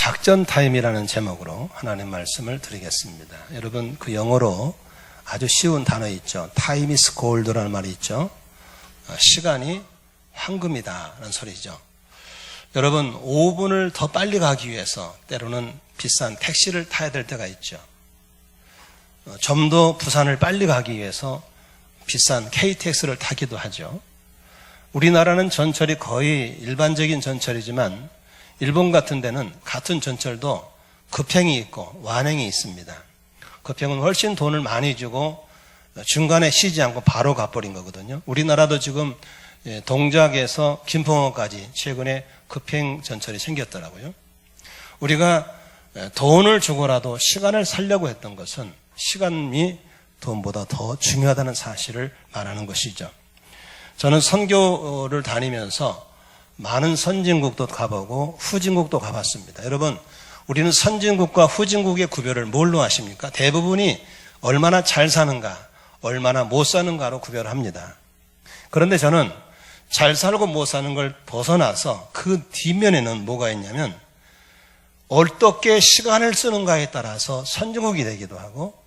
작전 타임이라는 제목으로 하나님 말씀을 드리겠습니다. 여러분, 그 영어로 아주 쉬운 단어 있죠. Time is gold라는 말이 있죠. 시간이 황금이다라는 소리죠. 여러분, 5분을 더 빨리 가기 위해서 때로는 비싼 택시를 타야 될 때가 있죠. 좀 더 부산을 빨리 가기 위해서 비싼 KTX를 타기도 하죠. 우리나라는 전철이 거의 일반적인 전철이지만 일본 같은 데는 같은 전철도 급행이 있고 완행이 있습니다. 급행은 훨씬 돈을 많이 주고 중간에 쉬지 않고 바로 가버린 거거든요. 우리나라도 지금 동작에서 김포항까지 최근에 급행 전철이 생겼더라고요. 우리가 돈을 주고라도 시간을 살려고 했던 것은 시간이 돈보다 더 중요하다는 사실을 말하는 것이죠. 저는 선교를 다니면서 많은 선진국도 가보고 후진국도 가봤습니다. 여러분, 우리는 선진국과 후진국의 구별을 뭘로 하십니까? 대부분이 얼마나 잘 사는가, 얼마나 못 사는가로 구별합니다. 그런데 저는 잘 살고 못 사는 걸 벗어나서 그 뒷면에는 뭐가 있냐면 어떻게 시간을 쓰는가에 따라서 선진국이 되기도 하고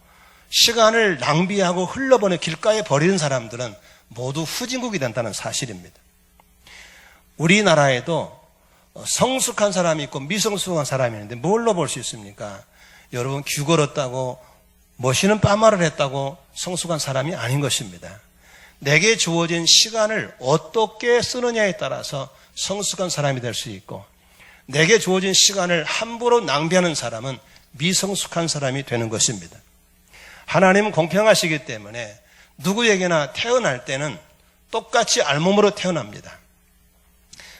시간을 낭비하고 흘러보내 길가에 버리는 사람들은 모두 후진국이 된다는 사실입니다. 우리나라에도 성숙한 사람이 있고 미성숙한 사람이 있는데 뭘로 볼 수 있습니까? 여러분, 귀 걸었다고 멋있는 빠마를 했다고 성숙한 사람이 아닌 것입니다. 내게 주어진 시간을 어떻게 쓰느냐에 따라서 성숙한 사람이 될 수 있고 내게 주어진 시간을 함부로 낭비하는 사람은 미성숙한 사람이 되는 것입니다. 하나님은 공평하시기 때문에 누구에게나 태어날 때는 똑같이 알몸으로 태어납니다.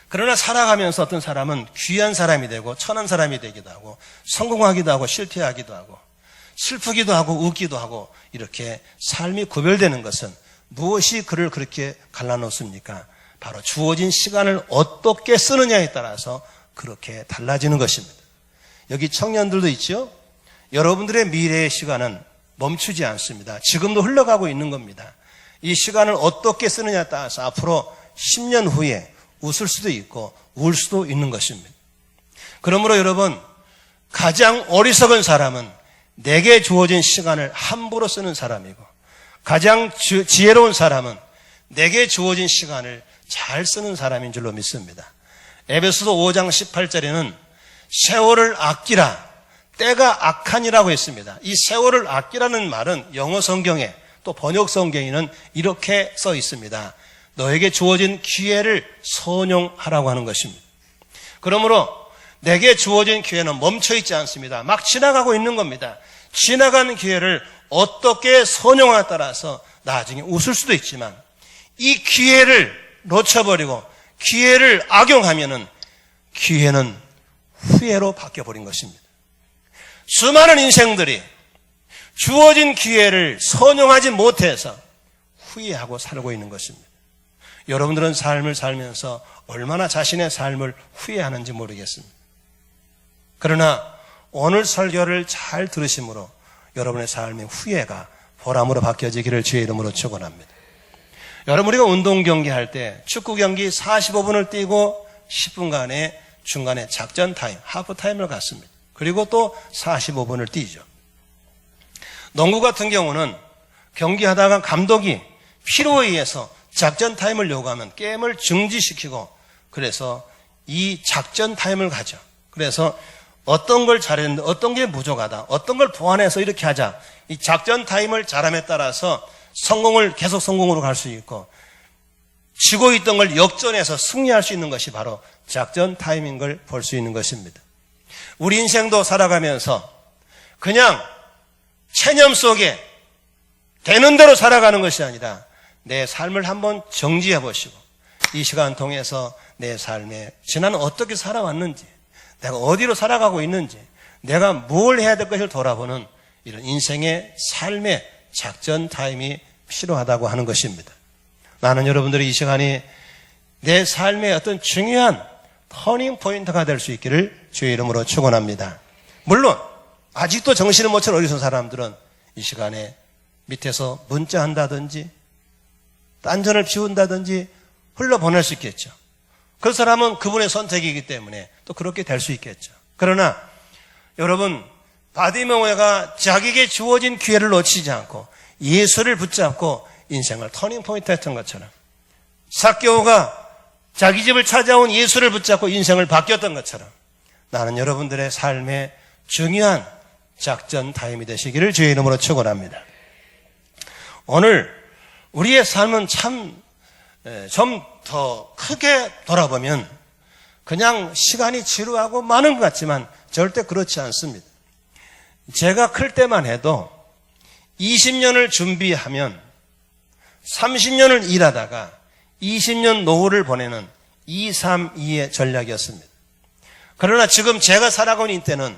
그러나 살아가면서 어떤 사람은 귀한 사람이 되고 천한 사람이 되기도 하고 성공하기도 하고 실패하기도 하고 슬프기도 하고 웃기도 하고 이렇게 삶이 구별되는 것은 무엇이 그를 그렇게 갈라놓습니까? 바로 주어진 시간을 어떻게 쓰느냐에 따라서 그렇게 달라지는 것입니다. 여기 청년들도 있죠? 여러분들의 미래의 시간은 멈추지 않습니다. 지금도 흘러가고 있는 겁니다. 이 시간을 어떻게 쓰느냐에 따라서 앞으로 10년 후에 웃을 수도 있고 울 수도 있는 것입니다. 그러므로 여러분, 가장 어리석은 사람은 내게 주어진 시간을 함부로 쓰는 사람이고 가장 지혜로운 사람은 내게 주어진 시간을 잘 쓰는 사람인 줄로 믿습니다. 에베소서 5장 18절에는 세월을 아끼라, 때가 악하니라고 했습니다. 이 세월을 아끼라는 말은 영어 성경에 또 번역 성경에는 이렇게 써 있습니다. 너에게 주어진 기회를 선용하라고 하는 것입니다. 그러므로 내게 주어진 기회는 멈춰 있지 않습니다. 막 지나가고 있는 겁니다. 지나가는 기회를 어떻게 선용하에 따라서 나중에 웃을 수도 있지만 이 기회를 놓쳐버리고 기회를 악용하면은 기회는 후회로 바뀌어버린 것입니다. 수많은 인생들이 주어진 기회를 선용하지 못해서 후회하고 살고 있는 것입니다. 여러분들은 삶을 살면서 얼마나 자신의 삶을 후회하는지 모르겠습니다. 그러나 오늘 설교를 잘 들으심으로 여러분의 삶의 후회가 보람으로 바뀌어지기를 주의 이름으로 축원합니다. 여러분, 우리가 운동 경기할 때 축구 경기 45분을 뛰고 10분간의 중간에 작전 타임, 하프 타임을 갖습니다. 그리고 또 45분을 뛰죠. 농구 같은 경우는 경기하다가 감독이 피로에 의해서 작전 타임을 요구하면 게임을 중지시키고 그래서 이 작전 타임을 가죠. 그래서 어떤 걸 잘했는데 어떤 게 부족하다, 어떤 걸 보완해서 이렇게 하자. 이 작전 타임을 잘함에 따라서 계속 성공으로 갈 수 있고 지고 있던 걸 역전해서 승리할 수 있는 것이 바로 작전 타임인 걸 볼 수 있는 것입니다. 우리 인생도 살아가면서 그냥 체념 속에 되는 대로 살아가는 것이 아니라 내 삶을 한번 정지해 보시고 이 시간 통해서 내 삶에 지난해 어떻게 살아왔는지 내가 어디로 살아가고 있는지 내가 뭘 해야 될 것을 돌아보는 이런 인생의 삶의 작전 타임이 필요하다고 하는 것입니다. 나는 여러분들이 이 시간이 내 삶의 어떤 중요한 터닝 포인트가 될 수 있기를 주의 이름으로 축원합니다. 물론 아직도 정신을 못 차린 어리석은 사람들은 이 시간에 밑에서 문자한다든지 딴전을 피운다든지 흘러보낼 수 있겠죠. 그 사람은 그분의 선택이기 때문에 또 그렇게 될 수 있겠죠. 그러나 여러분, 바디메오가 자기에게 주어진 기회를 놓치지 않고 예수를 붙잡고 인생을 터닝포인트 했던 것처럼, 삭개오가 자기 집을 찾아온 예수를 붙잡고 인생을 바뀌었던 것처럼, 나는 여러분들의 삶의 중요한 작전 타임이 되시기를 주의 이름으로 축원합니다. 오늘 우리의 삶은 참 좀 더 크게 돌아보면 그냥 시간이 지루하고 많은 것 같지만 절대 그렇지 않습니다. 제가 클 때만 해도 20년을 준비하면 30년을 일하다가 20년 노후를 보내는 232의 전략이었습니다. 그러나 지금 제가 살아가고 있는 때는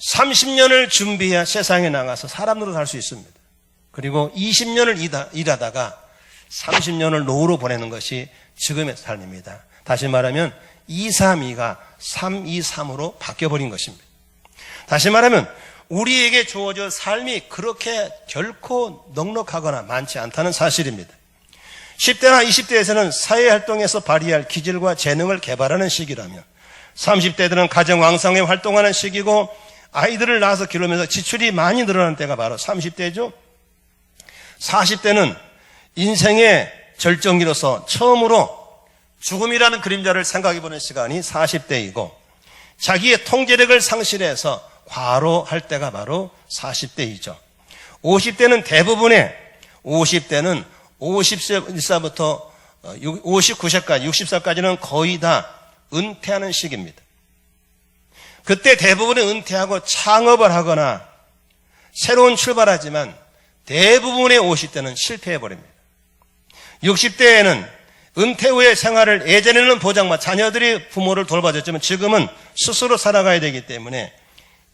30년을 준비해야 세상에 나가서 사람 노릇 할 수 있습니다. 그리고 20년을 일하다가 30년을 노후로 보내는 것이 지금의 삶입니다. 다시 말하면 232가 323으로 바뀌어버린 것입니다. 다시 말하면 우리에게 주어져 삶이 그렇게 결코 넉넉하거나 많지 않다는 사실입니다. 10대나 20대에서는 사회활동에서 발휘할 기질과 재능을 개발하는 시기라며, 30대들은 가정 왕성에 활동하는 시기고, 아이들을 낳아서 기르면서 지출이 많이 늘어나는 때가 바로 30대죠. 40대는 인생의 절정기로서 처음으로 죽음이라는 그림자를 생각해보는 시간이 40대이고, 자기의 통제력을 상실해서 과로할 때가 바로 40대이죠. 50대는 대부분의 50대는 50세부터 59세까지 60세까지는 거의 다 은퇴하는 시기입니다. 그때 대부분이 은퇴하고 창업을 하거나 새로운 출발하지만 대부분의 50대는 실패해버립니다. 60대에는 은퇴 후의 생활을, 예전에는 보장받 자녀들이 부모를 돌봐줬지만 지금은 스스로 살아가야 되기 때문에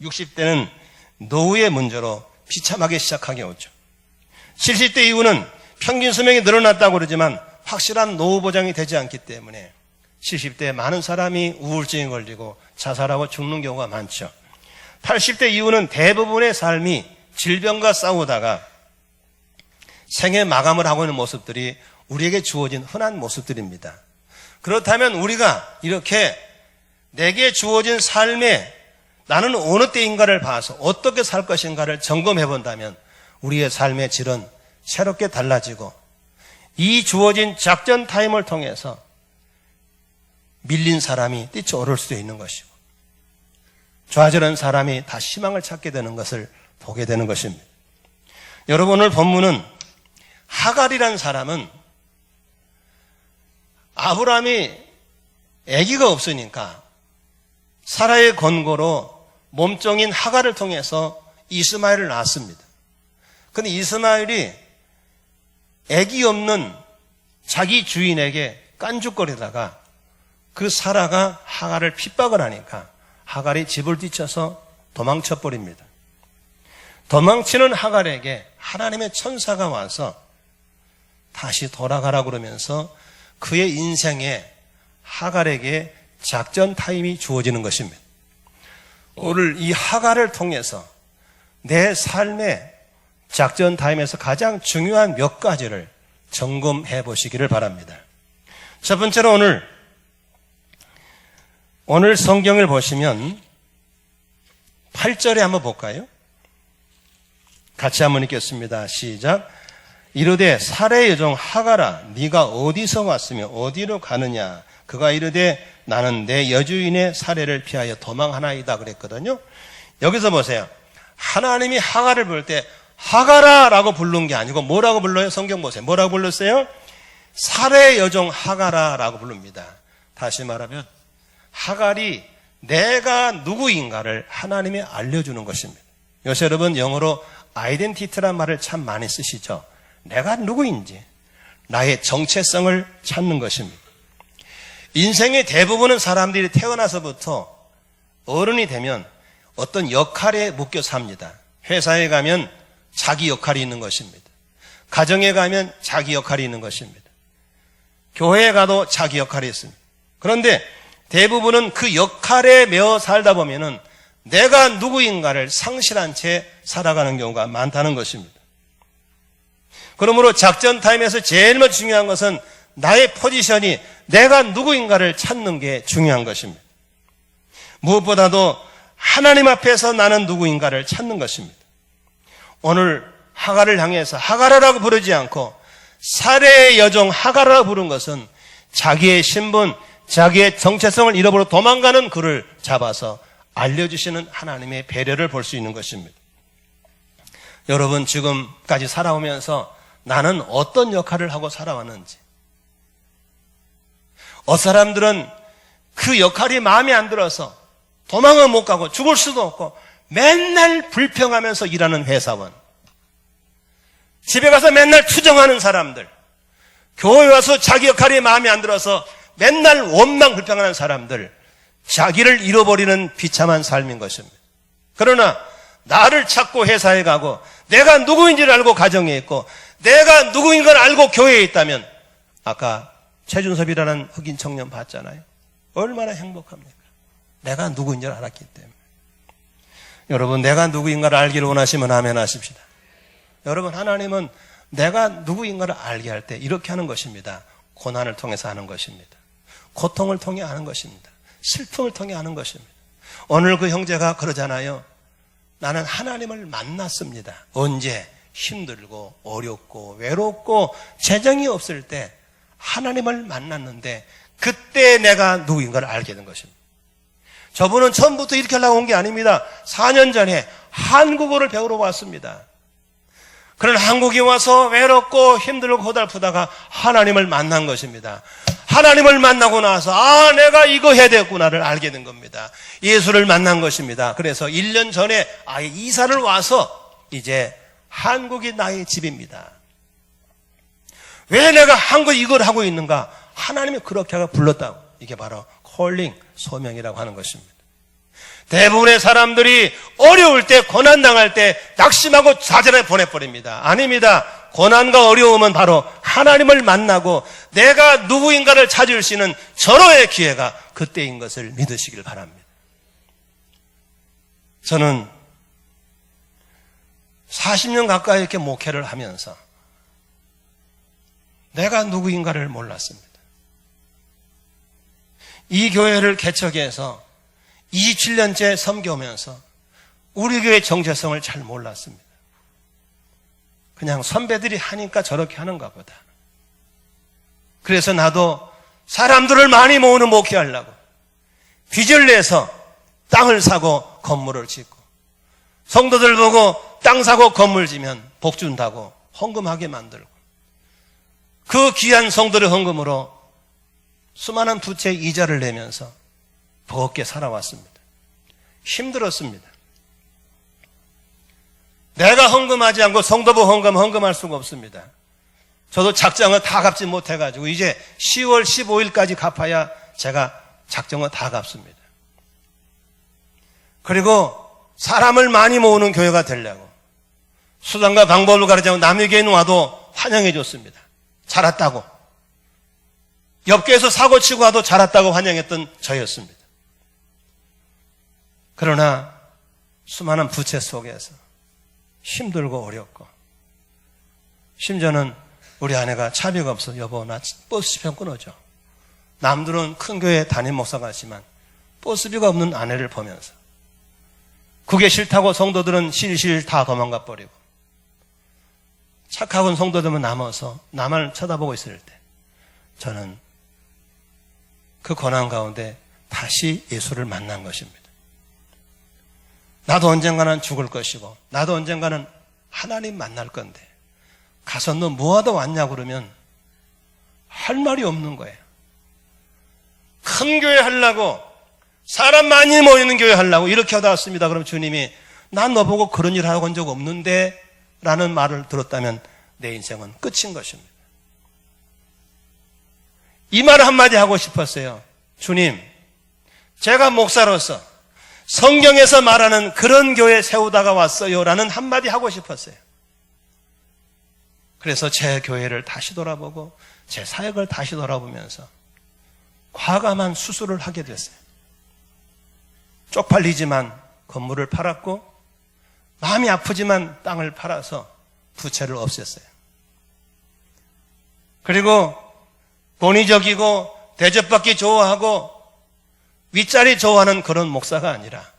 60대는 노후의 문제로 비참하게 시작하게 오죠. 70대 이후는 평균 수명이 늘어났다고 그러지만 확실한 노후 보장이 되지 않기 때문에 70대에 많은 사람이 우울증에 걸리고 자살하고 죽는 경우가 많죠. 80대 이후는 대부분의 삶이 질병과 싸우다가 생애 마감을 하고 있는 모습들이 우리에게 주어진 흔한 모습들입니다. 그렇다면 우리가 이렇게 내게 주어진 삶에 나는 어느 때인가를 봐서 어떻게 살 것인가를 점검해 본다면 우리의 삶의 질은 새롭게 달라지고, 이 주어진 작전 타임을 통해서 밀린 사람이 뛰쳐오를 수도 있는 것이고, 좌절한 사람이 다 희망을 찾게 되는 것을 보게 되는 것입니다. 여러분, 오늘 본문은 하갈이라는 사람은 아브라함이 아기가 없으니까 사라의 권고로 몸종인 하갈을 통해서 이스마엘을 낳았습니다. 그런데 이스마엘이 아기 없는 자기 주인에게 깐죽거리다가 그 사라가 하갈을 핍박을 하니까 하갈이 집을 뛰쳐서 도망쳐버립니다. 도망치는 하갈에게 하나님의 천사가 와서 다시 돌아가라고 그러면서 그의 인생에 하갈에게 작전 타임이 주어지는 것입니다. 오늘 이 하갈을 통해서 내 삶의 작전 타임에서 가장 중요한 몇 가지를 점검해 보시기를 바랍니다. 첫 번째로 오늘 성경을 보시면 8절에 한번 볼까요? 같이 한번 읽겠습니다. 시작. 이르되 사레의 여종 하갈아, 네가 어디서 왔으며 어디로 가느냐? 그가 이르되 나는 내 여주인의 사례를 피하여 도망하나이다 그랬거든요. 여기서 보세요. 하나님이 하갈을 부를 때 하갈아 라고 부른 게 아니고 뭐라고 불러요? 성경 보세요. 뭐라고 불렀어요? 사레의 여종 하갈아 라고 부릅니다. 다시 말하면 하갈이 내가 누구인가를 하나님이 알려주는 것입니다. 요새 여러분 영어로 아이덴티티란 말을 참 많이 쓰시죠. 내가 누구인지, 나의 정체성을 찾는 것입니다. 인생의 대부분은 사람들이 태어나서부터 어른이 되면 어떤 역할에 묶여 삽니다. 회사에 가면 자기 역할이 있는 것입니다. 가정에 가면 자기 역할이 있는 것입니다. 교회에 가도 자기 역할이 있습니다. 그런데 대부분은 그 역할에 매어 살다 보면은 내가 누구인가를 상실한 채 살아가는 경우가 많다는 것입니다. 그러므로 작전 타임에서 제일 중요한 것은 나의 포지션이 내가 누구인가를 찾는 게 중요한 것입니다. 무엇보다도 하나님 앞에서 나는 누구인가를 찾는 것입니다. 오늘 하갈을 향해서 하갈아라고 부르지 않고 사례의 여종 하갈아라고 부른 것은 자기의 신분, 자기의 정체성을 잃어버려 도망가는 그를 잡아서 알려주시는 하나님의 배려를 볼 수 있는 것입니다. 여러분, 지금까지 살아오면서 나는 어떤 역할을 하고 살아왔는지, 사람들은 그 역할이 마음에 안 들어서 도망은 못 가고 죽을 수도 없고 맨날 불평하면서 일하는 회사원, 집에 가서 맨날 투정하는 사람들, 교회 와서 자기 역할이 마음에 안 들어서 맨날 원망 불평하는 사람들, 자기를 잃어버리는 비참한 삶인 것입니다. 그러나 나를 찾고 회사에 가고 내가 누구인지를 알고 가정에 있고 내가 누구인 걸 알고 교회에 있다면, 아까 최준섭이라는 흑인 청년 봤잖아요. 얼마나 행복합니까? 내가 누구인지를 알았기 때문에. 여러분, 내가 누구인가를 알기를 원하시면 아멘 하십시다. 여러분, 하나님은 내가 누구인가를 알게 할 때 이렇게 하는 것입니다. 고난을 통해서 하는 것입니다. 고통을 통해 하는 것입니다. 슬픔을 통해 하는 것입니다. 오늘 그 형제가 그러잖아요. 나는 하나님을 만났습니다. 언제? 힘들고 어렵고 외롭고 재정이 없을 때 하나님을 만났는데 그때 내가 누구인가를 알게 된 것입니다. 저분은 처음부터 이렇게 하려고 온 게 아닙니다. 4년 전에 한국어를 배우러 왔습니다. 그런 한국에 와서 외롭고 힘들고 고달프다가 하나님을 만난 것입니다. 하나님을 만나고 나서 내가 이거 해야 되겠구나를 알게 된 겁니다. 예수를 만난 것입니다. 그래서 1년 전에 아예 이사를 와서 이제 한국이 나의 집입니다. 왜 내가 한국 이걸 하고 있는가? 하나님이 그렇게 하고 불렀다고. 이게 바로 콜링, 소명이라고 하는 것입니다. 대부분의 사람들이 어려울 때, 고난당할 때 낙심하고 좌절해 보내버립니다. 아닙니다. 고난과 어려움은 바로 하나님을 만나고 내가 누구인가를 찾을 수 있는 절호의 기회가 그때인 것을 믿으시길 바랍니다. 저는 40년 가까이 이렇게 목회를 하면서 내가 누구인가를 몰랐습니다. 이 교회를 개척해서 27년째 섬겨오면서 우리 교회의 정체성을 잘 몰랐습니다. 그냥 선배들이 하니까 저렇게 하는가 보다. 그래서 나도 사람들을 많이 모으는 목회하려고 빚을 내서 땅을 사고 건물을 짓고, 성도들 보고 땅 사고 건물 지면 복 준다고 헌금하게 만들고, 그 귀한 성도의 헌금으로 수많은 부채 이자를 내면서 버겁게 살아왔습니다. 힘들었습니다. 내가 헌금하지 않고 성도부 헌금할 수가 없습니다. 저도 작정을 다 갚지 못해가지고 이제 10월 15일까지 갚아야 제가 작정을 다 갚습니다. 그리고 사람을 많이 모으는 교회가 되려고 수단과 방법을 가르치고 남의 교회는 와도 환영해 줬습니다. 잘 왔다고. 옆교회에서 사고치고 와도 잘 왔다고 환영했던 저였습니다. 그러나 수많은 부채 속에서 힘들고 어렵고, 심지어는 우리 아내가 차비가 없어. 여보, 나 버스편 끊어줘. 남들은 큰 교회 담임 목사 같지만 버스비가 없는 아내를 보면서 그게 싫다고 성도들은 실실 다 도망가 버리고 착하고 성도들만 남아서 나만 쳐다보고 있을 때 저는 그 고난 가운데 다시 예수를 만난 것입니다. 나도 언젠가는 죽을 것이고 나도 언젠가는 하나님 만날 건데 가서 너 뭐하다 왔냐 그러면 할 말이 없는 거예요. 큰 교회 하려고, 사람 많이 모이는 교회 하려고 이렇게 하다 왔습니다. 그럼 주님이 난 너보고 그런 일 하고 온 적 없는데 라는 말을 들었다면 내 인생은 끝인 것입니다. 이 말을 한마디 하고 싶었어요. 주님, 제가 목사로서 성경에서 말하는 그런 교회 세우다가 왔어요 라는 한마디 하고 싶었어요. 그래서 제 교회를 다시 돌아보고 제 사역을 다시 돌아보면서 과감한 수술을 하게 됐어요. 쪽팔리지만 건물을 팔았고 마음이 아프지만 땅을 팔아서 부채를 없앴어요. 그리고 본의적이고 대접받기 좋아하고 윗자리 좋아하는 그런 목사가 아니라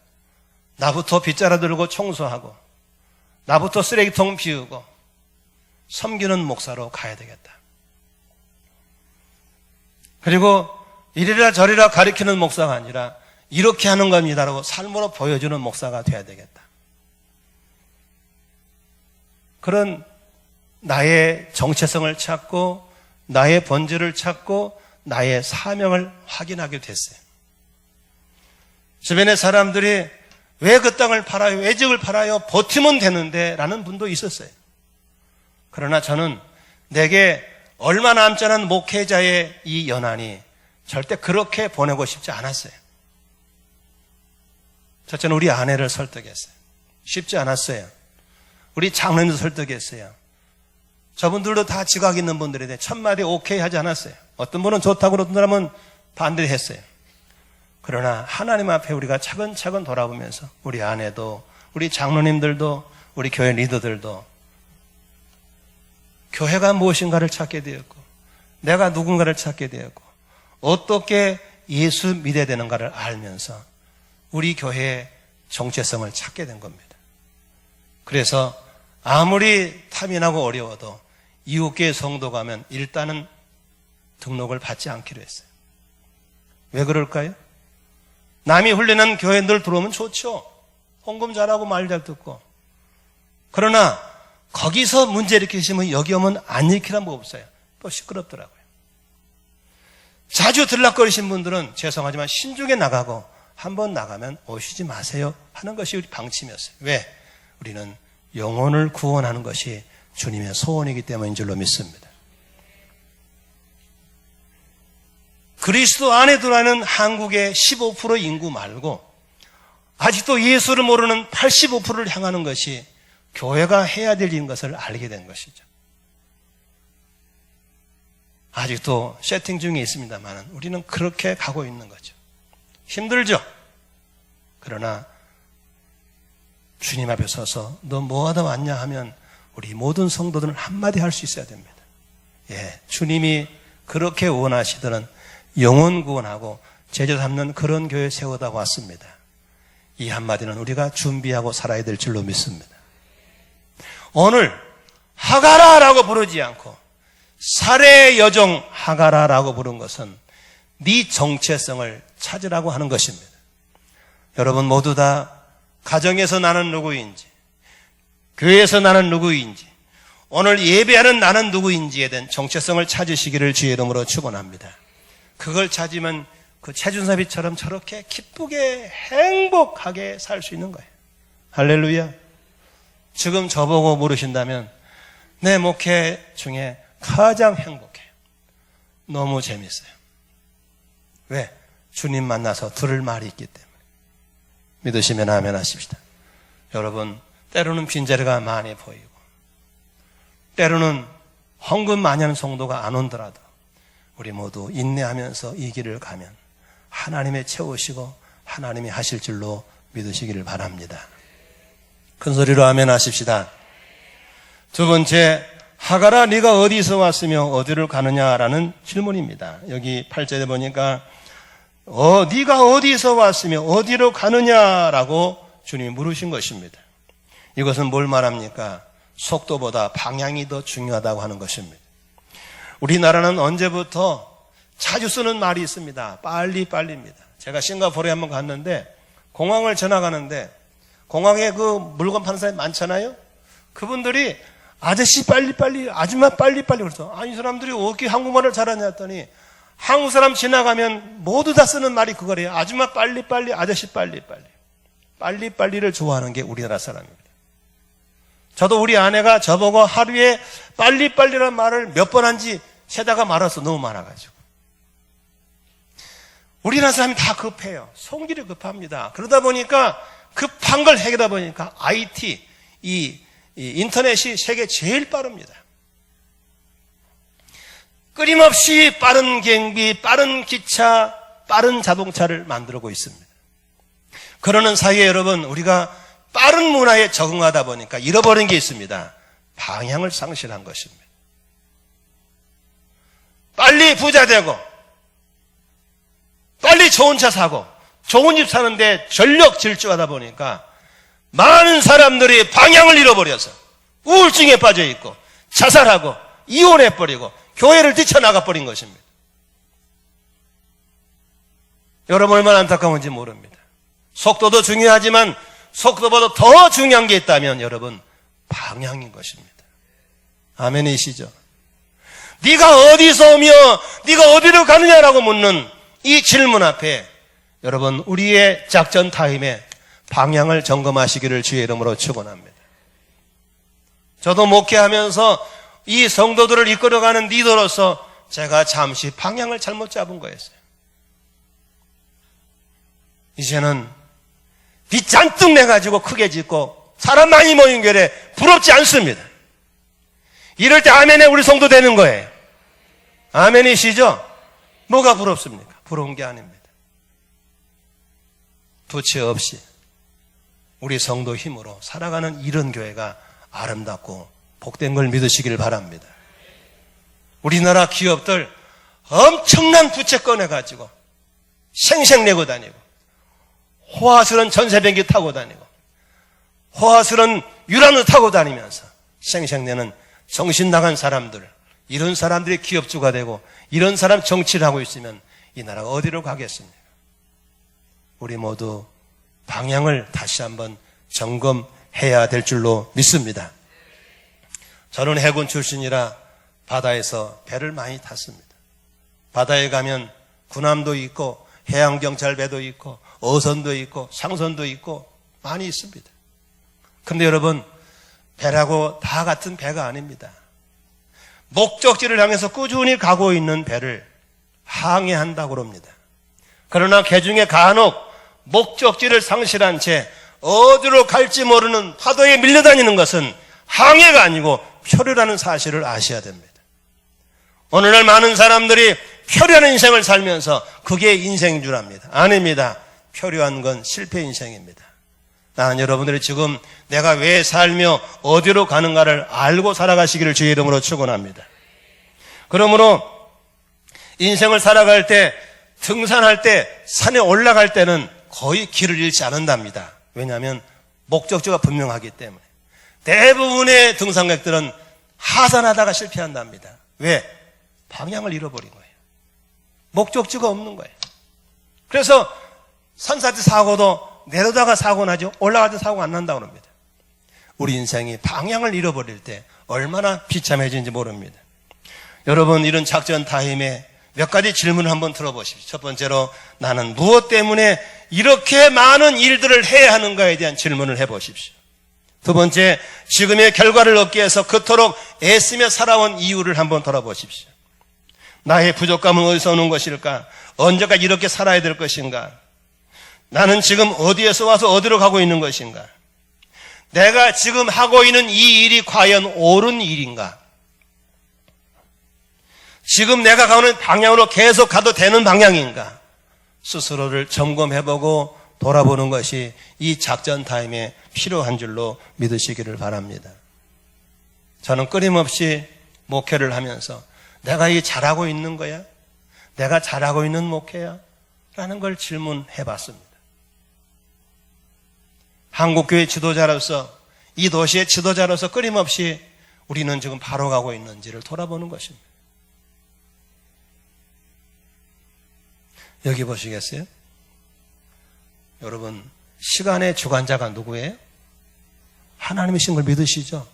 나부터 빗자루 들고 청소하고 나부터 쓰레기통 비우고 섬기는 목사로 가야 되겠다. 그리고 이리라 저리라 가리키는 목사가 아니라 이렇게 하는 겁니다라고 삶으로 보여주는 목사가 돼야 되겠다. 그런 나의 정체성을 찾고 나의 본질을 찾고 나의 사명을 확인하게 됐어요. 주변의 사람들이 왜 그 땅을 팔아요? 왜 집을 팔아요? 버티면 되는데 라는 분도 있었어요. 그러나 저는 내게 얼마 남지 않은 목회자의 이 연한이 절대 그렇게 보내고 싶지 않았어요. 첫째는 우리 아내를 설득했어요. 쉽지 않았어요. 우리 장로님도 설득했어요. 저분들도 다 지각 있는 분들인데 첫마디 오케이 하지 않았어요. 어떤 분은 좋다고 그러던 사람은 반대했어요. 그러나 하나님 앞에 우리가 차근차근 돌아보면서 우리 아내도 우리 장로님들도 우리 교회 리더들도 교회가 무엇인가를 찾게 되었고 내가 누군가를 찾게 되었고 어떻게 예수 믿어야 되는가를 알면서 우리 교회의 정체성을 찾게 된 겁니다. 그래서 아무리 탐인하고 어려워도 이웃교회 성도 가면 일단은 등록을 받지 않기로 했어요. 왜 그럴까요? 남이 훈련한 교회 늘 들어오면 좋죠. 헌금 잘하고 말 잘 듣고. 그러나 거기서 문제 일으키시면 여기 오면 안 일으키란 법 없어요. 또 시끄럽더라고요. 자주 들락거리신 분들은 죄송하지만 신중에 나가고 한번 나가면 오시지 마세요 하는 것이 우리 방침이었어요. 왜? 우리는 영혼을 구원하는 것이 주님의 소원이기 때문인 줄로 믿습니다. 그리스도 안에 들어가는 한국의 15% 인구 말고 아직도 예수를 모르는 85%를 향하는 것이 교회가 해야 될 일인 것을 알게 된 것이죠. 아직도 세팅 중에 있습니다만 우리는 그렇게 가고 있는 거죠. 힘들죠. 그러나 주님 앞에 서서 너 뭐하다 왔냐 하면 우리 모든 성도들은 한마디 할 수 있어야 됩니다. 예, 주님이 그렇게 원하시더는 영혼 구원하고 제자 삼는 그런 교회 세우다 왔습니다. 이 한마디는 우리가 준비하고 살아야 될 줄로 믿습니다. 오늘 하가라라고 부르지 않고 살의 여종 하가라라고 부른 것은 네 정체성을 찾으라고 하는 것입니다. 여러분 모두 다 가정에서 나는 누구인지, 교회에서 나는 누구인지, 오늘 예배하는 나는 누구인지에 대한 정체성을 찾으시기를 주의 이름으로 축원합니다. 그걸 찾으면 그 최준섭이처럼 저렇게 기쁘게 행복하게 살 수 있는 거예요. 할렐루야. 지금 저보고 물으신다면 내 목회 중에 가장 행복해요. 너무 재밌어요. 왜? 주님 만나서 들을 말이 있기 때문에. 믿으시면 아멘 하십시다. 여러분, 때로는 빈자리가 많이 보이고 때로는 헌금 많이 하는 성도가 안 온더라도 우리 모두 인내하면서 이 길을 가면 하나님의 채우시고 하나님이 하실 줄로 믿으시기를 바랍니다. 큰 소리로 아멘 하십시다. 두 번째, 하가라 네가 어디서 왔으며 어디를 가느냐라는 질문입니다. 여기 8절에 보니까 네가 어디서 왔으며 어디로 가느냐라고 주님이 물으신 것입니다. 이것은 뭘 말합니까? 속도보다 방향이 더 중요하다고 하는 것입니다. 우리나라는 언제부터 자주 쓰는 말이 있습니다. 빨리빨리입니다. 제가 싱가포르에 한번 갔는데 공항을 지나가는데 공항에 그 물건 파는 사람이 많잖아요. 그분들이 아저씨 빨리빨리, 아줌마 빨리빨리 그래서 이 사람들이 어떻게 한국말을 잘하냐 했더니 한국 사람 지나가면 모두 다 쓰는 말이 그거래요. 아줌마 빨리빨리, 아저씨 빨리빨리. 빨리빨리를 좋아하는 게 우리나라 사람입니다. 저도 우리 아내가 저보고 하루에 빨리빨리라는 말을 몇 번 한지 세다가 말아서 너무 많아가지고. 우리나라 사람이 다 급해요. 성질이 급합니다. 그러다 보니까 급한 걸 해결하다 보니까 IT, 이 인터넷이 세계 제일 빠릅니다. 끊임없이 빠른 비행기, 빠른 기차, 빠른 자동차를 만들고 있습니다. 그러는 사이에 여러분, 우리가 빠른 문화에 적응하다 보니까 잃어버린 게 있습니다. 방향을 상실한 것입니다. 빨리 부자 되고, 빨리 좋은 차 사고, 좋은 집 사는데 전력 질주하다 보니까 많은 사람들이 방향을 잃어버려서 우울증에 빠져 있고 자살하고 이혼해버리고 교회를 뛰쳐나가버린 것입니다. 여러분 얼마나 안타까운지 모릅니다. 속도도 중요하지만 속도보다 더 중요한 게 있다면 여러분 방향인 것입니다. 아멘이시죠? 네가 어디서 오며 네가 어디로 가느냐라고 묻는 이 질문 앞에 여러분 우리의 작전 타임에 방향을 점검하시기를 주의 이름으로 축원합니다. 저도 목회하면서 이 성도들을 이끌어가는 리더로서 제가 잠시 방향을 잘못 잡은 거였어요. 이제는 빚 잔뜩 내가지고 크게 짓고 사람 많이 모인 교회에 부럽지 않습니다. 이럴 때 아멘에 우리 성도 되는 거예요. 아멘이시죠? 뭐가 부럽습니까? 부러운 게 아닙니다. 부채 없이 우리 성도 힘으로 살아가는 이런 교회가 아름답고 복된 걸 믿으시길 바랍니다. 우리나라 기업들 엄청난 부채 꺼내가지고 생색내고 다니고 호화스러운 전세변기 타고 다니고 호화스러운 유람을 타고 다니면서 생색내는 정신 나간 사람들, 이런 사람들이 기업주가 되고 이런 사람 정치를 하고 있으면 이 나라가 어디로 가겠습니까? 우리 모두 방향을 다시 한번 점검해야 될 줄로 믿습니다. 저는 해군 출신이라 바다에서 배를 많이 탔습니다. 바다에 가면 군함도 있고 해양경찰배도 있고 어선도 있고 상선도 있고 많이 있습니다. 그런데 여러분 배라고 다 같은 배가 아닙니다. 목적지를 향해서 꾸준히 가고 있는 배를 항해한다고 합니다. 그러나 그중에 간혹 목적지를 상실한 채 어디로 갈지 모르는 파도에 밀려다니는 것은 항해가 아니고 표류라는 사실을 아셔야 됩니다. 오늘날 많은 사람들이 표류하는 인생을 살면서 그게 인생인 줄 압니다. 아닙니다. 표류한 건 실패 인생입니다. 나는 여러분들이 지금 내가 왜 살며 어디로 가는가를 알고 살아가시기를 주의 이름으로 축원합니다. 그러므로 인생을 살아갈 때, 등산할 때, 산에 올라갈 때는 거의 길을 잃지 않는답니다. 왜냐하면 목적지가 분명하기 때문에. 대부분의 등산객들은 하산하다가 실패한답니다. 왜? 방향을 잃어버린 거예요. 목적지가 없는 거예요. 그래서 산사태 사고도 내려다가 사고 나죠. 올라갈 때 사고가 안 난다고 합니다. 우리 인생이 방향을 잃어버릴 때 얼마나 비참해지는지 모릅니다. 여러분 이런 작전 타임에 몇 가지 질문을 한번 들어보십시오. 첫 번째로 나는 무엇 때문에 이렇게 많은 일들을 해야 하는가에 대한 질문을 해보십시오. 두 번째, 지금의 결과를 얻기 위해서 그토록 애쓰며 살아온 이유를 한번 돌아보십시오. 나의 부족감은 어디서 오는 것일까? 언제까지 이렇게 살아야 될 것인가? 나는 지금 어디에서 와서 어디로 가고 있는 것인가? 내가 지금 하고 있는 이 일이 과연 옳은 일인가? 지금 내가 가는 방향으로 계속 가도 되는 방향인가? 스스로를 점검해보고 돌아보는 것이 이 작전 타임에 필요한 줄로 믿으시기를 바랍니다. 저는 끊임없이 목회를 하면서 내가 이 잘하고 있는 거야? 내가 잘하고 있는 목회야? 라는 걸 질문해 봤습니다. 한국교회 지도자로서 이 도시의 지도자로서 끊임없이 우리는 지금 바로 가고 있는지를 돌아보는 것입니다. 여기 보시겠어요? 여러분 시간의 주관자가 누구예요? 하나님이신 걸 믿으시죠?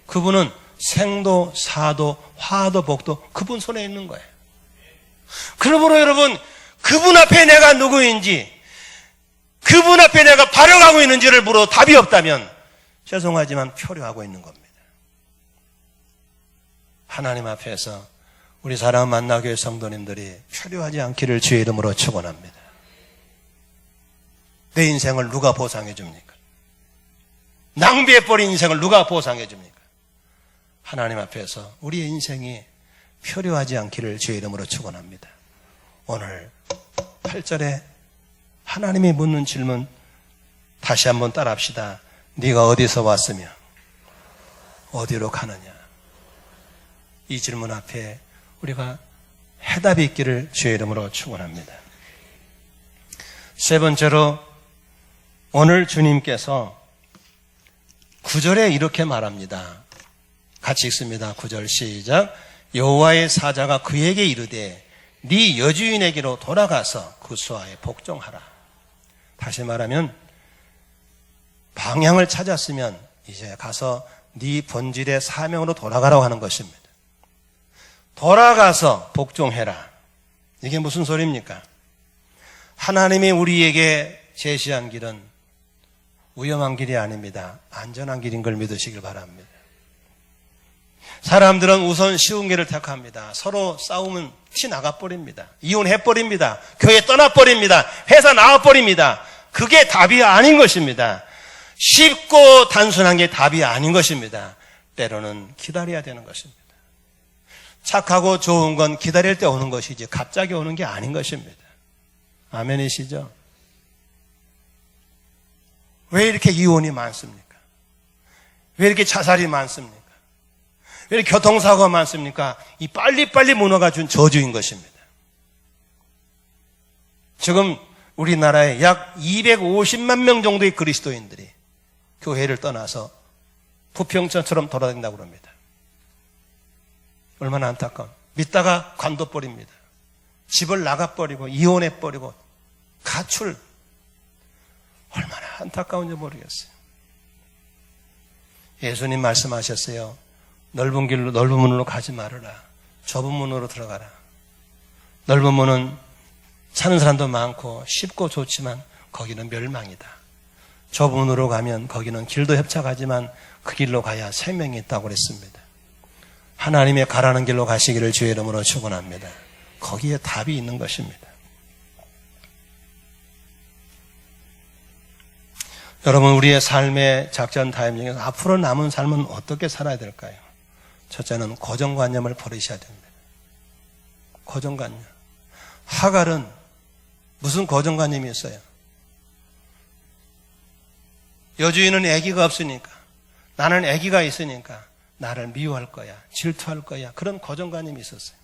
그분은 생도, 사도, 화도, 복도 그분 손에 있는 거예요. 그러므로 여러분 그분 앞에 내가 누구인지 그분 앞에 내가 바라가고 있는지를 물어 답이 없다면 죄송하지만 표류하고 있는 겁니다. 하나님 앞에서 우리 사랑하는 만나교회 성도님들이 표류하지 않기를 주의 이름으로 축원합니다. 내 인생을 누가 보상해 줍니까? 낭비해버린 인생을 누가 보상해 줍니까? 하나님 앞에서 우리의 인생이 표류하지 않기를 주의 이름으로 축원합니다. 오늘 8절에 하나님이 묻는 질문 다시 한번 따라합시다. 네가 어디서 왔으며 어디로 가느냐? 이 질문 앞에 우리가 해답이 있기를 주의 이름으로 축원합니다. 세 번째로 오늘 주님께서 9절에 이렇게 말합니다. 같이 읽습니다. 9절 시작. 여호와의 사자가 그에게 이르되 네 여주인에게로 돌아가서 그 수하에 복종하라. 다시 말하면 방향을 찾았으면 이제 가서 네 본질의 사명으로 돌아가라고 하는 것입니다. 돌아가서 복종해라. 이게 무슨 소리입니까? 하나님이 우리에게 제시한 길은 위험한 길이 아닙니다. 안전한 길인 걸 믿으시길 바랍니다. 사람들은 우선 쉬운 길을 택합니다. 서로 싸우면 티 나가버립니다. 이혼해버립니다. 교회 떠나버립니다. 회사 나와버립니다. 그게 답이 아닌 것입니다. 쉽고 단순한 게 답이 아닌 것입니다. 때로는 기다려야 되는 것입니다. 착하고 좋은 건 기다릴 때 오는 것이지 갑자기 오는 게 아닌 것입니다. 아멘이시죠? 왜 이렇게 이혼이 많습니까? 왜 이렇게 자살이 많습니까? 왜 이렇게 교통사고가 많습니까? 이 빨리빨리 문화가 준 저주인 것입니다. 지금 우리나라에 약 250만 명 정도의 그리스도인들이 교회를 떠나서 부평천처럼 돌아다닌다고 합니다. 얼마나 안타까운. 믿다가 관둬버립니다. 집을 나가버리고 이혼해버리고 가출. 얼마나 안타까운지 모르겠어요. 예수님 말씀하셨어요. 넓은 길로 넓은 문으로 가지 말아라. 좁은 문으로 들어가라. 넓은 문은 사는 사람도 많고 쉽고 좋지만 거기는 멸망이다. 좁은 문으로 가면 거기는 길도 협착하지만 그 길로 가야 생명이 있다고 그랬습니다. 하나님의 가라는 길로 가시기를 주의 이름으로 축원합니다. 거기에 답이 있는 것입니다. 여러분, 우리의 삶의 작전 타임 중에서 앞으로 남은 삶은 어떻게 살아야 될까요? 첫째는 고정관념을 버리셔야 됩니다. 고정관념. 하갈은 무슨 고정관념이 있어요? 여주인은 아기가 없으니까, 나는 아기가 있으니까 나를 미워할 거야, 질투할 거야, 그런 고정관념이 있었어요.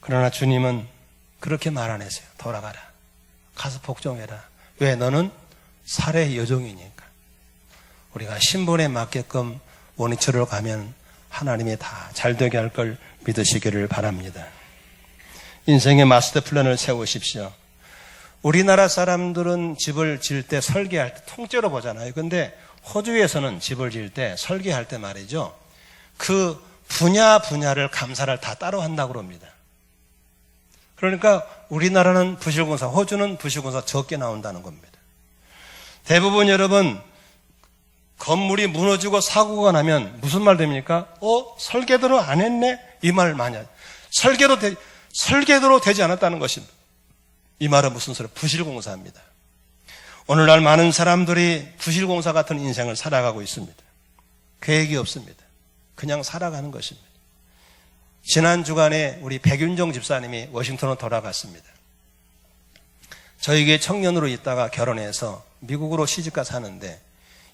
그러나 주님은 그렇게 말 안 했어요. 돌아가라. 가서 복종해라. 왜? 너는 살의 여종이니까. 우리가 신분에 맞게끔 원위치로 가면 하나님이 다 잘되게 할 걸 믿으시기를 바랍니다. 인생의 마스터 플랜을 세우십시오. 우리나라 사람들은 집을 지을 때 설계할 때 통째로 보잖아요. 근데 호주에서는 집을 지을 때 설계할 때 말이죠. 그 분야를 감사를 다 따로 한다고 합니다. 그러니까 우리나라는 부실공사, 호주는 부실공사 적게 나온다는 겁니다. 대부분 여러분 건물이 무너지고 사고가 나면 무슨 말 됩니까? 설계대로 안 했네? 이 말 많이 하죠. 설계대로 되지 않았다는 것입니다. 이 말은 무슨 소리예요? 부실공사입니다. 오늘날 많은 사람들이 부실공사 같은 인생을 살아가고 있습니다. 계획이 없습니다. 그냥 살아가는 것입니다. 지난 주간에 우리 백윤정 집사님이 워싱턴으로 돌아갔습니다. 저에게 청년으로 있다가 결혼해서 미국으로 시집가 사는데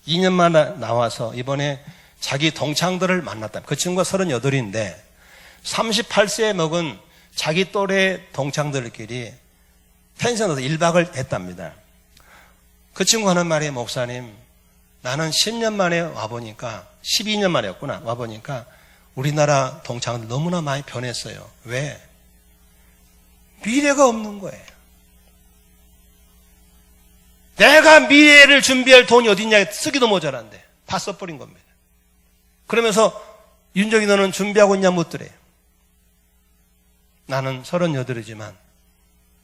2년 만에 나와서 이번에 자기 동창들을 만났다. 그 친구가 38인데 38세에 먹은 자기 또래 동창들끼리 펜션에서 1박을 했답니다. 그 친구 하는 말이, 목사님, 나는 10년 만에 와보니까, 12년 만에 였구나, 와보니까 우리나라 동창들 너무나 많이 변했어요. 왜? 미래가 없는 거예요. 내가 미래를 준비할 돈이 어딨냐, 쓰기도 모자란데 다 써버린 겁니다. 그러면서 윤정이 너는 준비하고 있냐 묻더래요. 나는 38이지만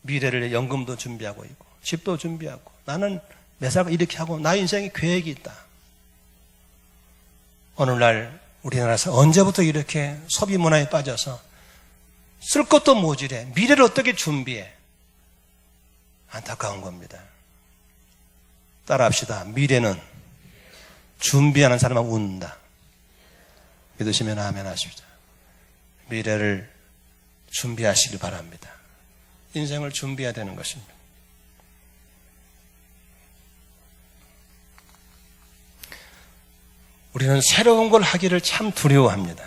미래를 연금도 준비하고 있고 집도 준비하고 나는 매사가 이렇게 하고 나 인생에 계획이 있다. 오늘날 우리나라에서 언제부터 이렇게 소비 문화에 빠져서 쓸 것도 모자래. 미래를 어떻게 준비해? 안타까운 겁니다. 따라합시다. 미래는 준비하는 사람만 웃는다. 믿으시면 아멘 하십시오. 미래를 준비하시길 바랍니다. 인생을 준비해야 되는 것입니다. 우리는 새로운 걸 하기를 참 두려워합니다.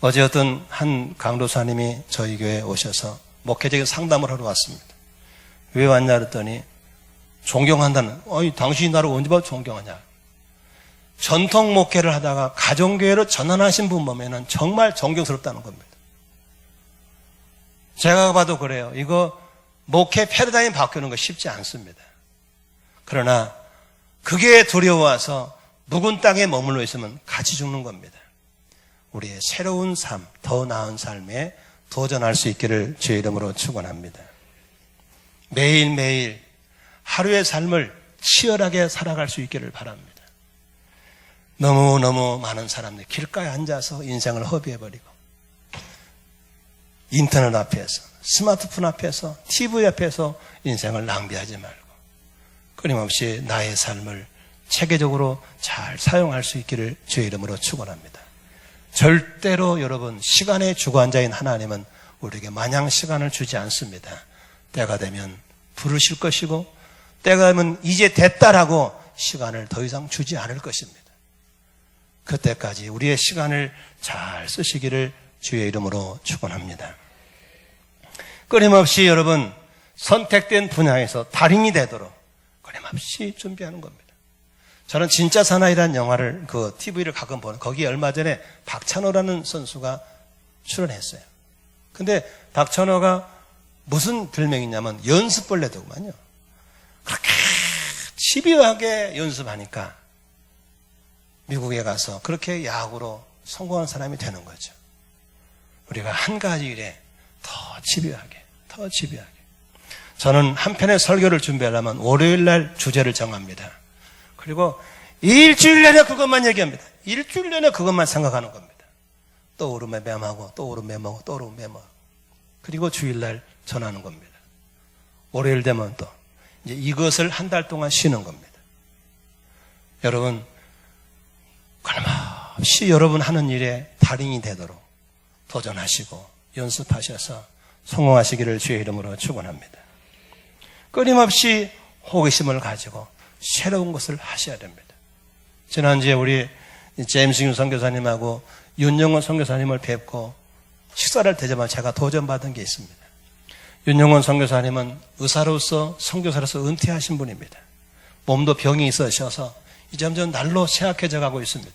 어제 어떤 한 강도사님이 저희 교회에 오셔서 목회적인 상담을 하러 왔습니다. 왜 왔냐 그랬더니 존경한다는, 당신이 나를 언제 봐도 존경하냐. 전통 목회를 하다가 가정교회로 전환하신 분 보면은 정말 존경스럽다는 겁니다. 제가 봐도 그래요. 이거 목회 패러다임 바꾸는 거 쉽지 않습니다. 그러나 그게 두려워서 묵은 땅에 머물러 있으면 같이 죽는 겁니다. 우리의 새로운 삶, 더 나은 삶에 도전할 수 있기를 주의 이름으로 축원합니다. 매일매일 하루의 삶을 치열하게 살아갈 수 있기를 바랍니다. 너무너무 많은 사람들이 길가에 앉아서 인생을 허비해버리고 인터넷 앞에서, 스마트폰 앞에서, TV 앞에서 인생을 낭비하지 말고 끊임없이 나의 삶을 체계적으로 잘 사용할 수 있기를 주의 이름으로 축원합니다. 절대로 여러분 시간의 주관자인 하나님은 우리에게 마냥 시간을 주지 않습니다. 때가 되면 부르실 것이고 때가 되면 이제 됐다라고 시간을 더 이상 주지 않을 것입니다. 그때까지 우리의 시간을 잘 쓰시기를 주의 이름으로 축원합니다. 끊임없이 여러분 선택된 분야에서 달인이 되도록 끊임없이 준비하는 겁니다. 저는 진짜 사나이라는 영화를 TV를 가끔 보는 거기에 얼마 전에 박찬호라는 선수가 출연했어요. 근데 박찬호가 무슨 별명이냐면 연습벌레더구만요. 그렇게 집요하게 연습하니까 미국에 가서 그렇게 야구로 성공한 사람이 되는 거죠. 우리가 한 가지 일에 더 집요하게. 저는 한 편의 설교를 준비하려면 월요일 날 주제를 정합니다. 그리고 일주일 내내 그것만 얘기합니다. 일주일 내내 그것만 생각하는 겁니다. 또 오름에 맴하고 또 오름 맴하고 또 오름 맴하고 그리고 주일날 전하는 겁니다. 월요일 되면 또 이제 이것을 한 달 동안 쉬는 겁니다. 여러분 끊임없이 여러분 하는 일에 달인이 되도록 도전하시고 연습하셔서 성공하시기를 주의 이름으로 축원합니다. 끊임없이 호기심을 가지고 새로운 것을 하셔야 됩니다. 지난주에 우리 제임스 윤 선교사님하고 윤영원 선교사님을 뵙고 식사를 대접한 제가 도전받은 게 있습니다. 윤영원 선교사님은 의사로서 선교사로서 은퇴하신 분입니다. 몸도 병이 있으셔서 점점 날로 쇠약해져 가고 있습니다.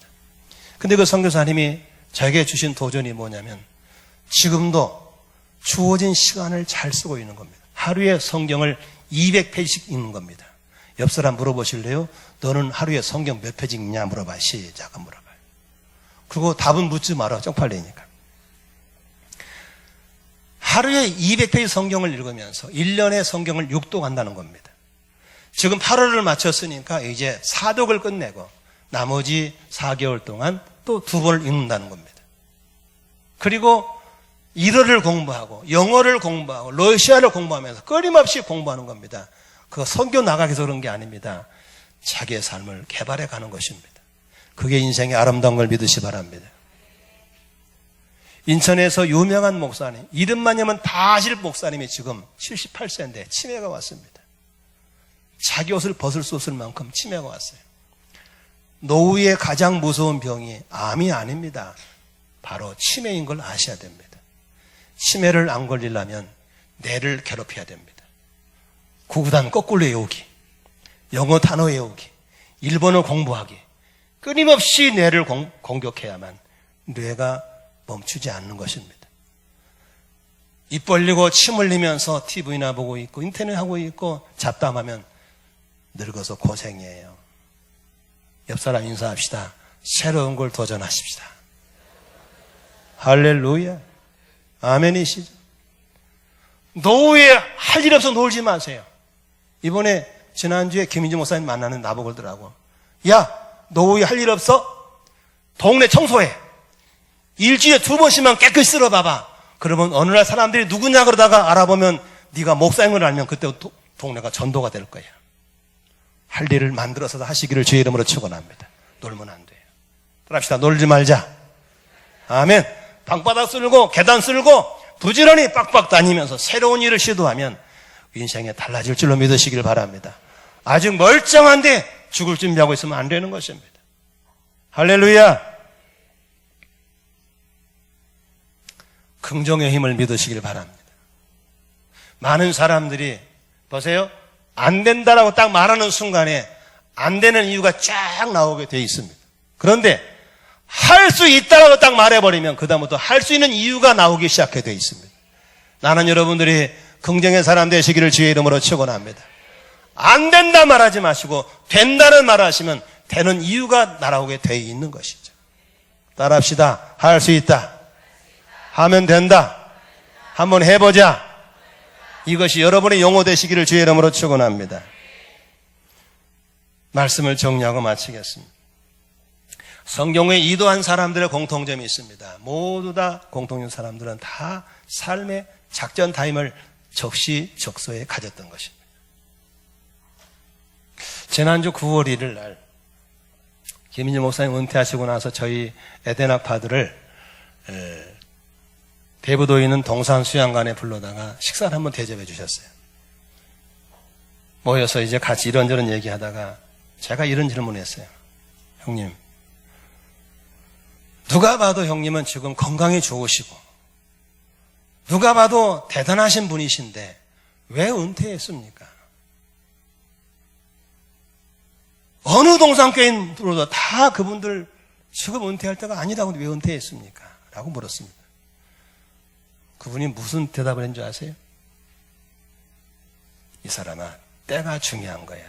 근데 그 선교사님이 저에게 주신 도전이 뭐냐면 지금도 주어진 시간을 잘 쓰고 있는 겁니다. 하루에 성경을 200페이지씩 읽는 겁니다. 옆 사람 물어보실래요? 너는 하루에 성경 몇 페이지 읽냐 물어봐. 시작 물어봐요. 그리고 답은 묻지 마라. 쪽팔리니까. 하루에 200페이지 성경을 읽으면서 1년의 성경을 6독 한다는 겁니다. 지금 8월을 마쳤으니까 이제 4독을 끝내고 나머지 4개월 동안 또 2번을 읽는다는 겁니다. 그리고 일어를 공부하고 영어를 공부하고 러시아를 공부하면서 끊임없이 공부하는 겁니다. 그거 선교 나가기 위해서 그런 게 아닙니다. 자기의 삶을 개발해 가는 것입니다. 그게 인생의 아름다운 걸 믿으시 바랍니다. 인천에서 유명한 목사님, 이름만 하면 다 아실 목사님이 지금 78세인데 치매가 왔습니다. 자기 옷을 벗을 수 없을 만큼 치매가 왔어요. 노후의 가장 무서운 병이 암이 아닙니다. 바로 치매인 걸 아셔야 됩니다. 치매를 안 걸리려면 뇌를 괴롭혀야 됩니다. 구구단 거꾸로 외우기, 영어 단어 외우기, 일본어 공부하기, 끊임없이 뇌를 공격해야만 뇌가 멈추지 않는 것입니다. 입 벌리고 침 흘리면서 TV나 보고 있고 인터넷 하고 있고 잡담하면 늙어서 고생이에요. 옆 사람 인사합시다. 새로운 걸 도전하십시다. 할렐루야. 아멘이시죠. 노후에 할 일 없어 놀지 마세요. 이번에 지난주에 김인주 목사님 만나는 나보고 그러더라고. 야, 노후에 할 일 없어? 동네 청소해. 일주일에 2번씩만 깨끗이 쓸어봐봐. 그러면 어느 날 사람들이 누구냐 그러다가 알아보면 네가 목사인 걸 알면 그때 동네가 전도가 될 거야. 할 일을 만들어서 하시기를 주의 이름으로 축원합니다. 놀면 안 돼요. 그럽시다. 놀지 말자. 아멘. 방바닥 쓸고 계단 쓸고 부지런히 빡빡 다니면서 새로운 일을 시도하면 인생에 달라질 줄로 믿으시길 바랍니다. 아직 멀쩡한데 죽을 준비하고 있으면 안 되는 것입니다. 할렐루야. 긍정의 힘을 믿으시길 바랍니다. 많은 사람들이 보세요. 안 된다라고 딱 말하는 순간에 안 되는 이유가 쫙 나오게 되어 있습니다. 그런데 할 수 있다라고 딱 말해버리면 그다음부터 할 수 있는 이유가 나오기 시작해 되어 있습니다. 나는 여러분들이 긍정의 사람 되시기를 주의 이름으로 축원합니다. 안 된다 말하지 마시고 된다는 말을 하시면 되는 이유가 날아오게 되어 있는 것이죠. 따라합시다. 할 수 있다. 하면 된다. 한번 해보자. 이것이 여러분의 용어 되시기를 주의 이름으로 축원합니다. 말씀을 정리하고 마치겠습니다. 성경에 이도한 사람들의 공통점이 있습니다. 모두 다 공통된 사람들은 다 삶의 작전 타임을 적시적소에 가졌던 것입니다. 지난주 9월 1일 날 김인주 목사님 은퇴하시고 나서 저희 에덴학파들을 대부도에 있는 동산 수양관에 불러다가 식사를 한번 대접해 주셨어요. 모여서 이제 같이 이런저런 얘기하다가 제가 이런 질문을 했어요. 형님, 누가 봐도 형님은 지금 건강이 좋으시고 누가 봐도 대단하신 분이신데 왜 은퇴했습니까? 어느 동산교인들도 다 그분들 지금 은퇴할 때가 아니라고 왜 은퇴했습니까? 라고 물었습니다. 그분이 무슨 대답을 했는 줄 아세요? 이 사람아, 때가 중요한 거야.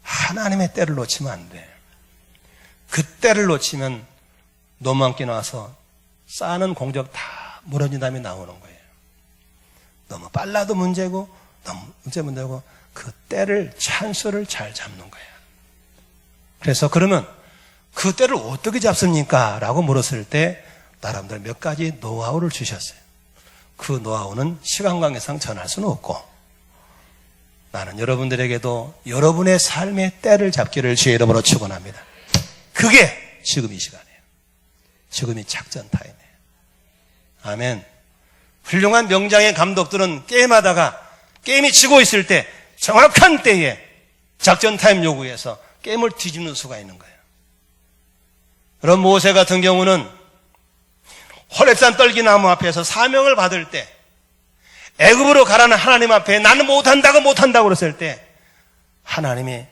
하나님의 때를 놓치면 안 돼. 그 때를 놓치면 노망기 나와서 쌓는 공적 다 무너진 다음에 나오는 거예요. 너무 빨라도 문제고 너무 문제고 그 때를 찬스를 잘 잡는 거예요. 그래서 그러면 그 때를 어떻게 잡습니까? 라고 물었을 때 나름대로 몇 가지 노하우를 주셨어요. 그 노하우는 시간 관계상 전할 수는 없고 나는 여러분들에게도 여러분의 삶의 때를 잡기를 주의 이름으로 축원합니다. 그게 지금 이 시간이에요. 지금이 작전 타임이에요. 아멘. 훌륭한 명장의 감독들은 게임하다가 게임이 지고 있을 때 정확한 때에 작전 타임 요구해서 게임을 뒤집는 수가 있는 거예요. 그런 모세 같은 경우는 호렙산 떨기나무 앞에서 사명을 받을 때 애굽으로 가라는 하나님 앞에 나는 못한다고 그랬을 때 하나님이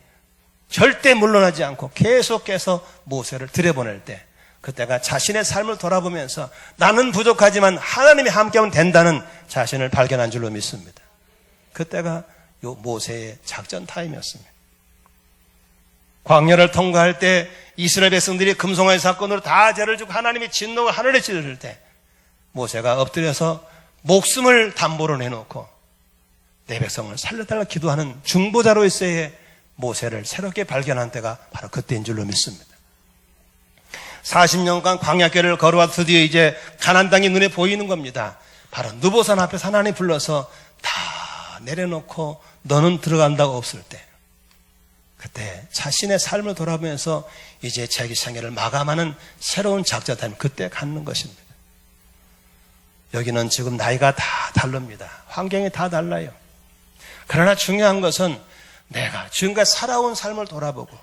절대 물러나지 않고 계속해서 모세를 들여보낼 때 그때가 자신의 삶을 돌아보면서 나는 부족하지만 하나님이 함께하면 된다는 자신을 발견한 줄로 믿습니다. 그때가 요 모세의 작전 타임이었습니다. 광야를 통과할 때 이스라엘 백성들이 금송아지 사건으로 다 죄를 지고 하나님이 진노가 하늘에 찌를 때 모세가 엎드려서 목숨을 담보로 내놓고 내 백성을 살려달라 기도하는 중보자로서의 모세를 새롭게 발견한 때가 바로 그때인 줄로 믿습니다. 40년간 광야길을 걸어와 드디어 이제 가나안 땅이 눈에 보이는 겁니다. 바로 느보산 앞에서 하나님 불러서 다 내려놓고 너는 들어간다고 없을 때 그때 자신의 삶을 돌아보면서 이제 자기 생애를 마감하는 새로운 작전 타임 그때 갖는 것입니다. 여기는 지금 나이가 다 다릅니다. 환경이 다 달라요. 그러나 중요한 것은 내가 지금까지 살아온 삶을 돌아보고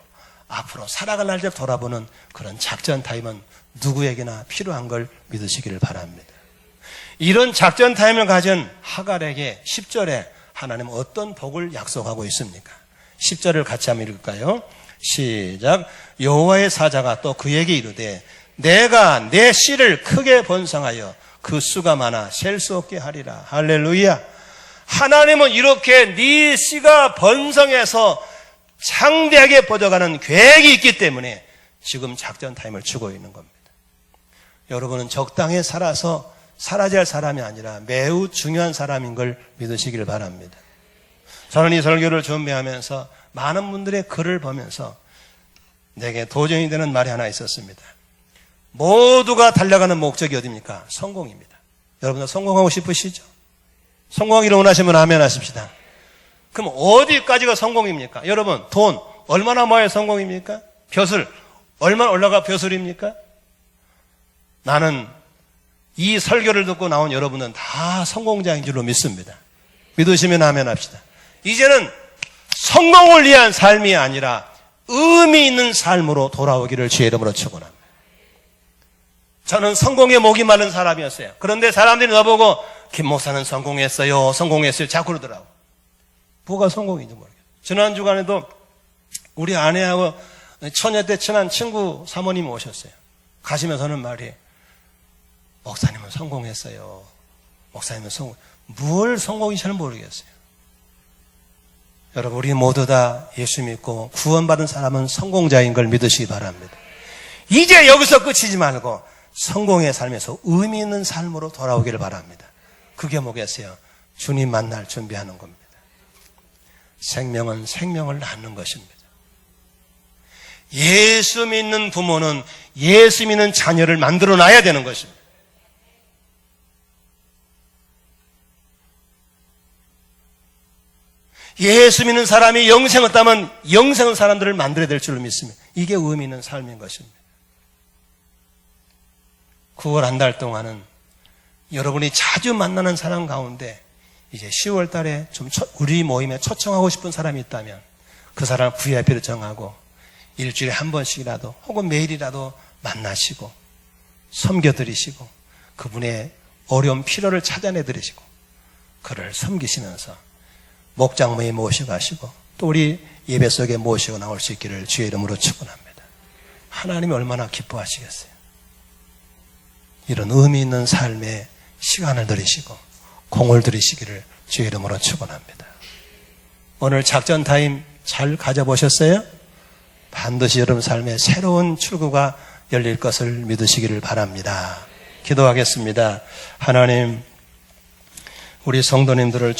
앞으로 살아갈 날을 돌아보는 그런 작전 타임은 누구에게나 필요한 걸 믿으시기를 바랍니다. 이런 작전 타임을 가진 하갈에게 10절에 하나님은 어떤 복을 약속하고 있습니까? 10절을 같이 한번 읽을까요? 시작. 여호와의 사자가 또 그에게 이르되 내가 내 씨를 크게 번성하여 그 수가 많아 셀 수 없게 하리라. 할렐루야. 하나님은 이렇게 네 씨가 번성해서 창대하게 뻗어가는 계획이 있기 때문에 지금 작전 타임을 주고 있는 겁니다. 여러분은 적당히 살아서 사라져야 할 사람이 아니라 매우 중요한 사람인 걸 믿으시기를 바랍니다. 저는 이 설교를 준비하면서 많은 분들의 글을 보면서 내게 도전이 되는 말이 하나 있었습니다. 모두가 달려가는 목적이 어디입니까? 성공입니다. 여러분들 성공하고 싶으시죠? 성공하기를 원하시면 아멘 하십시다. 그럼 어디까지가 성공입니까? 여러분 돈 얼마나 모아야 성공입니까? 벼슬 얼마나 올라가 벼슬입니까? 나는 이 설교를 듣고 나온 여러분은 다 성공자인 줄로 믿습니다. 믿으시면 아멘 합시다. 이제는 성공을 위한 삶이 아니라 의미 있는 삶으로 돌아오기를 주의 이름으로 축원합니다. 저는 성공에 목이 마른 사람이었어요. 그런데 사람들이 나보고 김 목사는 성공했어요. 자꾸 그러더라고. 뭐가 성공인지 모르겠어요. 지난 주간에도 우리 아내하고 처녀 때 친한 친구 사모님이 오셨어요. 가시면서는 말이, 목사님은 성공했어요. 목사님은 뭘 성공인지 잘 모르겠어요. 여러분, 우리 모두 다 예수 믿고 구원받은 사람은 성공자인 걸 믿으시기 바랍니다. 이제 여기서 끝이지 말고 성공의 삶에서 의미 있는 삶으로 돌아오기를 바랍니다. 그게 뭐겠어요? 주님 만날 준비하는 겁니다. 생명은 생명을 낳는 것입니다. 예수 믿는 부모는 예수 믿는 자녀를 만들어 놔야 되는 것입니다. 예수 믿는 사람이 영생을 따면 영생의 사람들을 만들어야 될 줄로 믿습니다. 이게 의미 있는 삶인 것입니다. 9월 한 달 동안은 여러분이 자주 만나는 사람 가운데 이제 10월 달에 좀 우리 모임에 초청하고 싶은 사람이 있다면 그 사람 VIP를 정하고 일주일에 한 번씩이라도 혹은 매일이라도 만나시고 섬겨드리시고 그분의 어려운 필요를 찾아내드리시고 그를 섬기시면서 목장모에 모셔가시고 또 우리 예배 속에 모시고 나올 수 있기를 주의 이름으로 축원합니다. 하나님이 얼마나 기뻐하시겠어요. 이런 의미 있는 삶에 시간을 들이시고 공을 들이시기를 주의 이름으로 축원합니다. 오늘 작전 타임 잘 가져보셨어요? 반드시 여러분 삶에 새로운 출구가 열릴 것을 믿으시기를 바랍니다. 기도하겠습니다. 하나님, 우리 성도님들을